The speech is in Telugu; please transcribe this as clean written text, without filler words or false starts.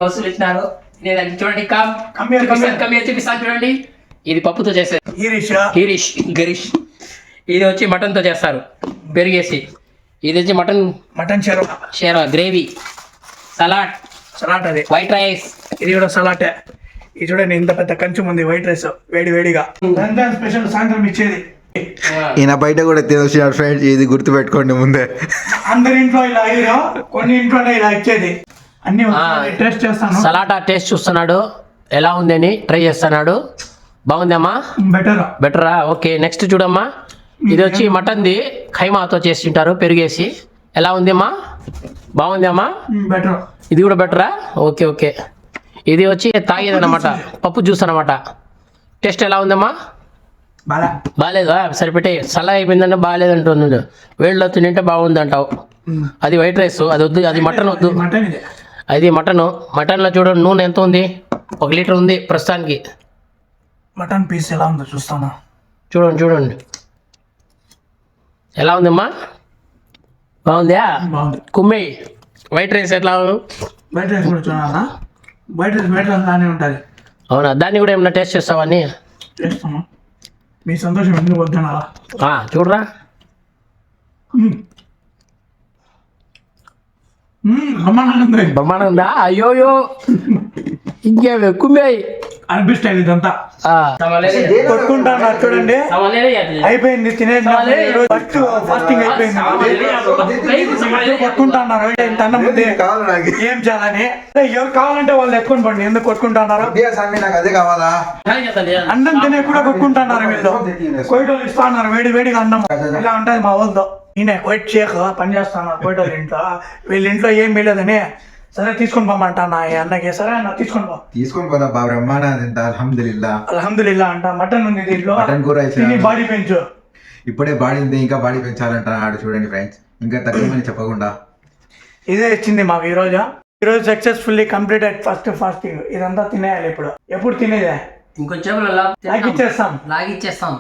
వసూలు ఇచ్చినారు. లేదండి చూడండి, చూపిస్తాను చూడండి. ఇది పప్పుతో చేస్తారు, గరిష్. ఇది వచ్చి మటన్ తో చేస్తారు, పెరిగేసి. ఇది వచ్చి మటన్ షేర్వా గ్రేవీ, సలాడ్ అది వైట్ రైస్. ఇది కూడా సలాటే. ఇది చూడండి ఎంత పెద్ద కంచం ఉంది, వైట్ రైస్ వేడిగా. స్పెషల్ సాయంత్రం ఇచ్చేది. ఈయన బయట కూడా తినొచ్చినాడు ఫ్రెండ్స్, ఇది గుర్తు పెట్టుకోండి ముందే. అందరి ఇంట్లో ఇలా అయ్యో, కొన్ని ఇంట్లోనే ఇలా ఇచ్చేది. అన్ని టేస్ట్ చేస్తాను. సలాటా టేస్ట్ చూస్తున్నాడు, ఎలా ఉందని ట్రై చేస్తున్నాడు. బాగుందమ్మా? బెటరా? ఓకే, నెక్స్ట్ చూడమ్మా. ఇది వచ్చి మటన్ది ఖైమాతో చేసి తింటారు, పెరిగేసి. ఎలా ఉంది అమ్మా? బాగుంది అమ్మా? బెటర్. ఇది కూడా బెటరా? ఓకే. ఇది వచ్చి తాగేది అనమాట, పప్పు జ్యూస్ అనమాట. టేస్ట్ ఎలా ఉందమ్మా? బాగాలేదా? సరిపెట్టే. చల్ల అయిపోయిందంటే బాగాలేదు అంటున్నాడు. వేడిలో తింటే బాగుంది అంటావు. అది వైట్ రైస్, అది వద్దు. అది మటన్ వద్దు. అది మటన్లో చూడండి, నూనె ఎంత ఉంది? 1 లీటర్ ఉంది ప్రస్తుతానికి. మటన్ పీస్ ఎలా ఉందో చూస్తాను. చూడండి ఎలా ఉందమ్మా? బాగుందా? కుమ్మి వైట్ రైస్ ఎట్లా? వైట్ రైస్ కూడా చూడాలా? వైట్ రైస్ లానే ఉంటుంది. అవునా? దాన్ని కూడా ఏమన్నా టేస్ట్ చేస్తావని? చేస్తాము. మీ సంతోషం ఎందుకు వద్దనాలా? చూడరా, బ్రహ్మాండంగా ఉందా? అయ్యోయో, ఇంకేమి కుమ్మి అనిపిస్తాయి. ఇదంతా కొట్టుకుంటాను చూడండి. అయిపోయింది, తినేది. ఫాస్టింగ్ అయిపోయింది. కొట్టుకుంటున్నారు అన్నం ముందే ఏం చేయాలని. ఎవరు కావాలంటే వాళ్ళు ఎత్తుకొని పండి. ఎందుకు కొట్టుకుంటున్నారు? అదే కావాలా? అన్నం తినే కూడా కొట్టుకుంటున్నారు వీళ్ళు. కోయిటోళ్ళు ఇస్తా ఉన్నారు వేడిగా అన్నం. ఇలా ఉంటుంది మా వాళ్ళతో. ఈయన కోయిట్ షేక్ పని చేస్తాను కోయిటోళ్ళ ఇంట్లో. వీళ్ళ ఇంట్లో ఏం వీలేదని సరే తీసుకొని పోమంటాను అన్నకి. సరే అన్న తీసుకొని పోదా బ్రహ్మాండ. అల్హమ్దులిల్లా అంట. మటన్ ఉంది దీంట్లో, బాడీ పెంచు. ఇప్పుడే బాడీ ఉంది, ఇంకా బాడీ పెంచాలంట. చూడండి ఫ్రెండ్స్, ఇంకా తగ్గమని చెప్పకుండా ఇదే ఇచ్చింది మాకు ఈరోజు సక్సెస్ఫుల్లీ కంప్లీటెడ్ ఫస్ట్ ఫాస్టింగ్. ఇదంతా తినేయాలి ఇప్పుడు. ఎప్పుడు తినేదే? ఇంకొంచెం లాగిచ్చేస్తాం.